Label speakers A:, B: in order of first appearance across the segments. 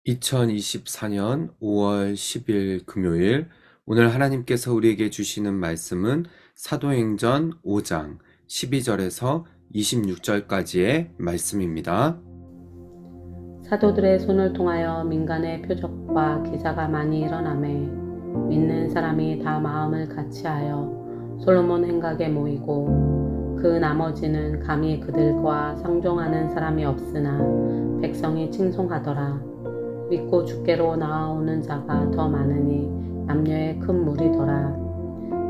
A: (2024년 5월 10일) 금요일, 오늘 하나님께서 우리에게 주시는 말씀은 사도행전 5장 12절에서 26절까지의 말씀입니다.
B: 사도들의 손을 통하여 민간의 표적과 기사가 많이 일어나매 믿는 사람이 다 마음을 같이하여 솔로몬 행각에 모이고, 그 나머지는 감히 그들과 상종하는 사람이 없으나 백성이 칭송하더라. 믿고 주께로 나아오는 자가 더 많으니 남녀의 큰 무리더라.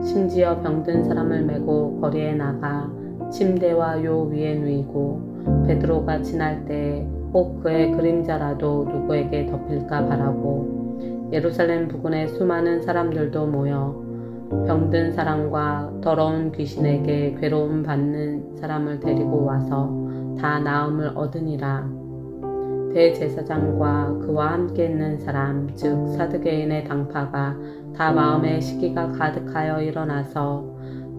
B: 심지어 병든 사람을 메고 거리에 나가 침대와 요 위에 누이고, 베드로가 지날 때에 혹 그의 그림자라도 누구에게 덮일까 바라고, 예루살렘 부근에 수많은 사람들도 모여 병든 사람과 더러운 귀신에게 괴로움 받는 사람을 데리고 와서 다 나음을 얻으니라. 대제사장과 그와 함께 있는 사람, 즉 사두개인의 당파가 다 마음에 시기가 가득하여 일어나서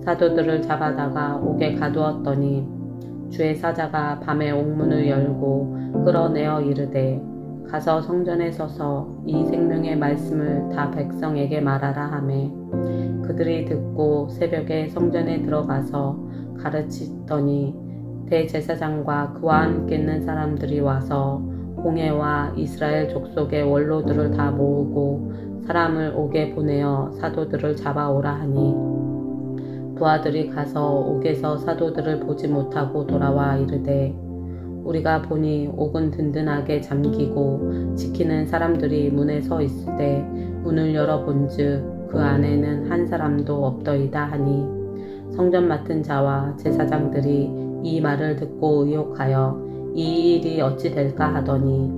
B: 사도들을 잡아다가 옥에 가두었더니, 주의 사자가 밤에 옥문을 열고 끌어내어 이르되, 가서 성전에 서서 이 생명의 말씀을 다 백성에게 말하라 하매, 그들이 듣고 새벽에 성전에 들어가서 가르치더니, 대제사장과 그와 함께 있는 사람들이 와서 공회와 이스라엘 족속의 원로들을 다 모으고 사람을 옥에 보내어 사도들을 잡아오라 하니, 부하들이 가서 옥에서 사도들을 보지 못하고 돌아와 이르되, 우리가 보니 옥은 든든하게 잠기고 지키는 사람들이 문에 서 있으되 문을 열어본즉 그 안에는 한 사람도 없더이다 하니, 성전 맡은 자와 제사장들이 이 말을 듣고 의혹하여 이 일이 어찌 될까 하더니,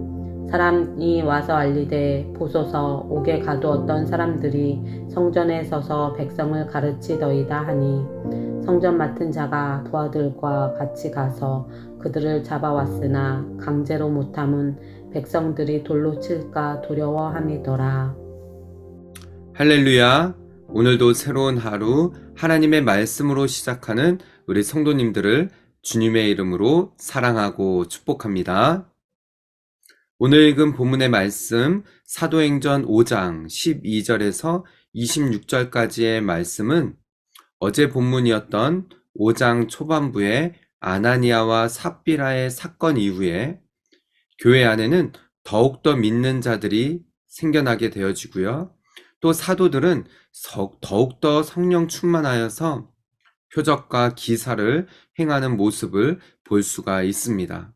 B: 사람이 와서 알리되, 보소서 옥에 가두었던 사람들이 성전에 서서 백성을 가르치더이다 하니, 성전 맡은 자가 부하들과 같이 가서 그들을 잡아왔으나 강제로 못함은 백성들이 돌로 칠까 두려워함이더라.
A: 할렐루야. 오늘도 새로운 하루 하나님의 말씀으로 시작하는 우리 성도님들을 주님의 이름으로 사랑하고 축복합니다. 오늘 읽은 본문의 말씀 사도행전 5장 12절에서 26절까지의 말씀은 어제 본문이었던 5장 초반부의 아나니아와 삽비라의 사건 이후에 교회 안에는 더욱더 믿는 자들이 생겨나게 되어지고요. 또 사도들은 더욱더 성령 충만하여서 표적과 기사를 행하는 모습을 볼 수가 있습니다.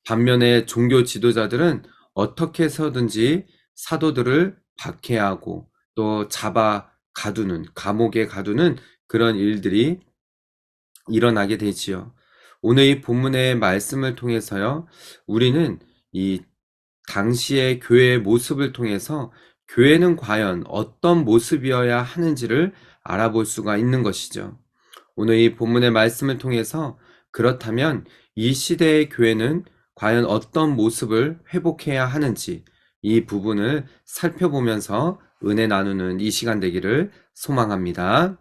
A: 반면에 종교 지도자들은 어떻게 해서든지 사도들을 박해하고 또 잡아 가두는, 감옥에 가두는 그런 일들이 일어나게 되지요. 오늘 이 본문의 말씀을 통해서요, 우리는 이 당시의 교회의 모습을 통해서 교회는 과연 어떤 모습이어야 하는지를 알아볼 수가 있는 것이죠. 오늘 이 본문의 말씀을 통해서 그렇다면 이 시대의 교회는 과연 어떤 모습을 회복해야 하는지, 이 부분을 살펴보면서 은혜 나누는 이 시간 되기를 소망합니다.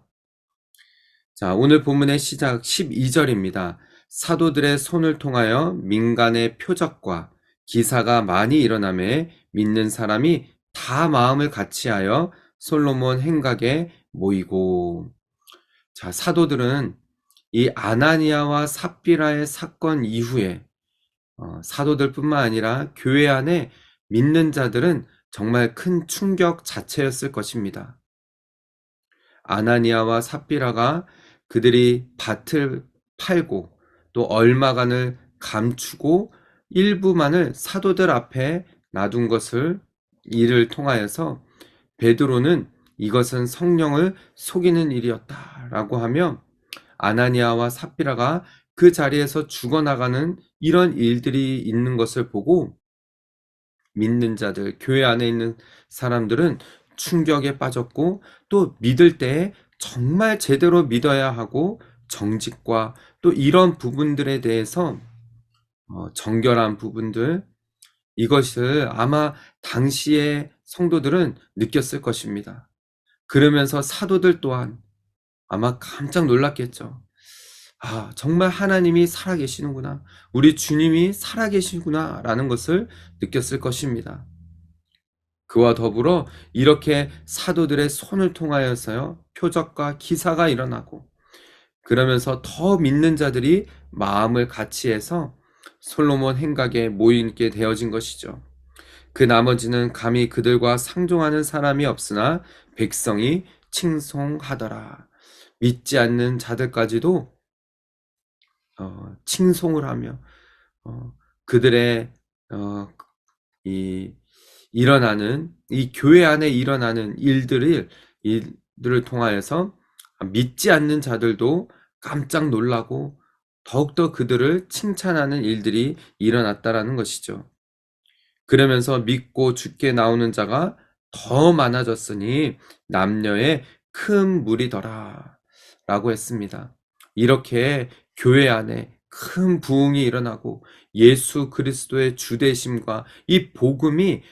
A: 자, 오늘 본문의 시작 12절입니다. 사도들의 손을 통하여 민간의 표적과 기사가 많이 일어나매 믿는 사람이 다 마음을 같이하여 솔로몬 행각에 모이고. 자, 사도들은 이 아나니아와 삽비라의 사건 이후에 사도들뿐만 아니라 교회 안에 믿는 자들은 정말 큰 충격 자체였을 것입니다. 아나니아와 삽비라가 그들이 밭을 팔고 또 얼마간을 감추고 일부만을 사도들 앞에 놔둔 것을 이를 통하여서 베드로는 이것은 성령을 속이는 일이었다라고 하며, 아나니아와 삽비라가 그 자리에서 죽어나가는 이런 일들이 있는 것을 보고 믿는 자들, 교회 안에 있는 사람들은 충격에 빠졌고, 또 믿을 때에 정말 제대로 믿어야 하고 정직과 또 이런 부분들에 대해서 정결한 부분들, 이것을 아마 당시의 성도들은 느꼈을 것입니다. 그러면서 사도들 또한 아마 깜짝 놀랐겠죠. 아, 정말 하나님이 살아계시는구나. 우리 주님이 살아계시구나. 라는 것을 느꼈을 것입니다. 그와 더불어 이렇게 사도들의 손을 통하여서요, 표적과 기사가 일어나고, 그러면서 더 믿는 자들이 마음을 같이해서 솔로몬 행각에 모이게 되어진 것이죠. 그 나머지는 감히 그들과 상종하는 사람이 없으나 백성이 칭송하더라. 믿지 않는 자들까지도 칭송을 하며 그들의 이 일어나는 이 교회 안에 일어나는 일들을 통하여서 믿지 않는 자들도 깜짝 놀라고 더욱더 그들을 칭찬하는 일들이 일어났다라는 것이죠. 그러면서 믿고 죽게 나오는 자가 더 많아졌으니 남녀의 큰 무리더라 라고 했습니다. 이렇게 교회 안에 큰 부흥이 일어나고 예수 그리스도의 주되심과 이 복음이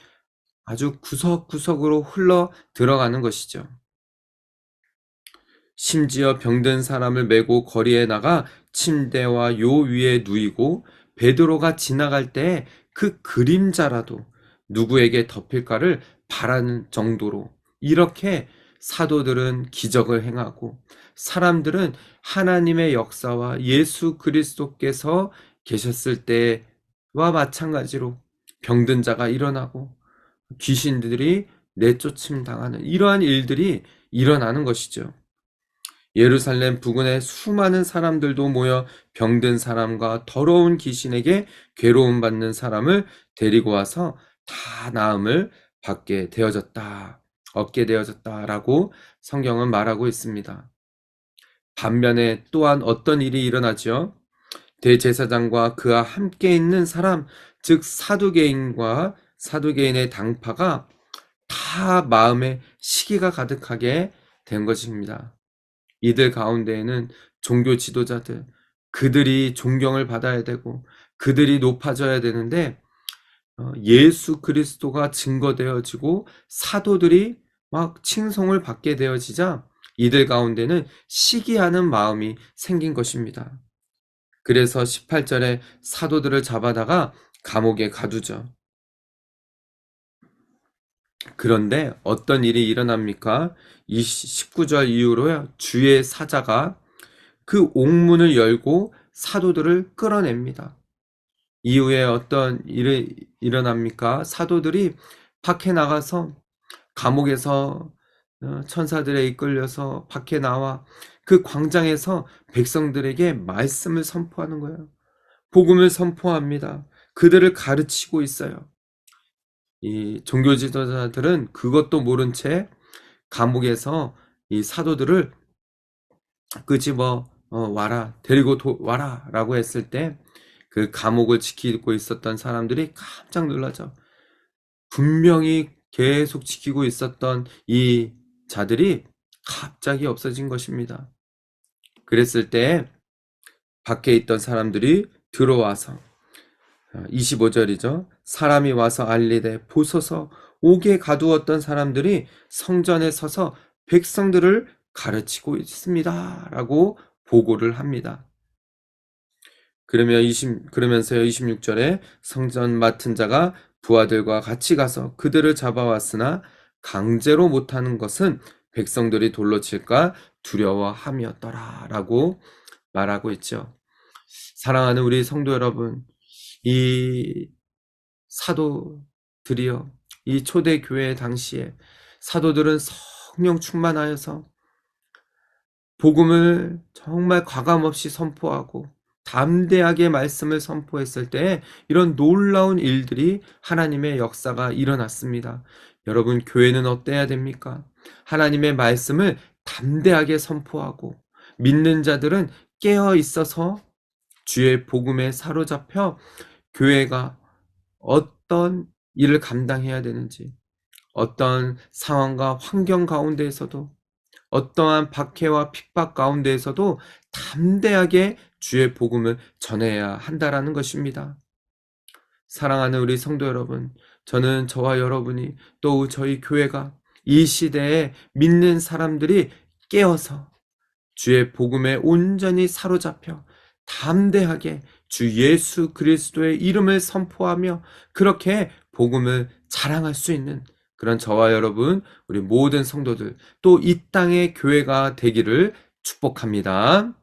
A: 아주 구석구석으로 흘러 들어가는 것이죠. 심지어 병든 사람을 메고 거리에 나가 침대와 요 위에 누이고 베드로가 지나갈 때 그 그림자라도 누구에게 덮일까를 바라는 정도로 이렇게 사도들은 기적을 행하고 사람들은 하나님의 역사와 예수 그리스도께서 계셨을 때와 마찬가지로 병든 자가 일어나고 귀신들이 내쫓임 당하는 이러한 일들이 일어나는 것이죠. 예루살렘 부근에 수많은 사람들도 모여 병든 사람과 더러운 귀신에게 괴로움 받는 사람을 데리고 와서 다 나음을 얻게 되어졌다라고 성경은 말하고 있습니다. 반면에 또한 어떤 일이 일어나죠? 대제사장과 그와 함께 있는 사람, 즉 사두개인의 당파가 다 마음에 시기가 가득하게 된 것입니다. 이들 가운데에는 종교 지도자들, 그들이 존경을 받아야 되고 그들이 높아져야 되는데 예수 그리스도가 증거되어지고 사도들이 막 칭송을 받게 되어지자 이들 가운데는 시기하는 마음이 생긴 것입니다. 그래서 18절에 사도들을 잡아다가 감옥에 가두죠. 그런데 어떤 일이 일어납니까? 19절 이후로요, 주의 사자가 그 옥문을 열고 사도들을 끌어냅니다. 이후에 어떤 일이 일어납니까? 사도들이 밖에 나가서 감옥에서 천사들에 이끌려서 밖에 나와 그 광장에서 백성들에게 말씀을 선포하는 거예요. 복음을 선포합니다. 그들을 가르치고 있어요. 이 종교 지도자들은 그것도 모른 채 감옥에서 이 사도들을 끄집어 와라, 데리고 와라 라고 했을 때 그 감옥을 지키고 있었던 사람들이 깜짝 놀라죠. 분명히 계속 지키고 있었던 이 자들이 갑자기 없어진 것입니다. 그랬을 때 밖에 있던 사람들이 들어와서 25절이죠. 사람이 와서 알리되 보소서 옥에 가두었던 사람들이 성전에 서서 백성들을 가르치고 있습니다. 라고 보고를 합니다. 그러면서요 26절에 성전 맡은 자가 부하들과 같이 가서 그들을 잡아왔으나 강제로 못하는 것은 백성들이 돌로 칠까 두려워함이었더라 라고 말하고 있죠. 사랑하는 우리 성도 여러분, 이 사도들이요, 이 초대교회 당시에 사도들은 성령 충만하여서 복음을 정말 과감없이 선포하고 담대하게 말씀을 선포했을 때 이런 놀라운 일들이 하나님의 역사가 일어났습니다. 여러분, 교회는 어때야 됩니까? 하나님의 말씀을 담대하게 선포하고 믿는 자들은 깨어 있어서 주의 복음에 사로잡혀 교회가 어떤 일을 감당해야 되는지, 어떤 상황과 환경 가운데에서도 어떠한 박해와 핍박 가운데에서도 담대하게 주의 복음을 전해야 한다라는 것입니다. 사랑하는 우리 성도 여러분, 저는 저와 여러분이 또 저희 교회가 이 시대에 믿는 사람들이 깨어서 주의 복음에 온전히 사로잡혀 담대하게 주 예수 그리스도의 이름을 선포하며 그렇게 복음을 자랑할 수 있는 그런 저와 여러분, 우리 모든 성도들, 또 이 땅의 교회가 되기를 축복합니다.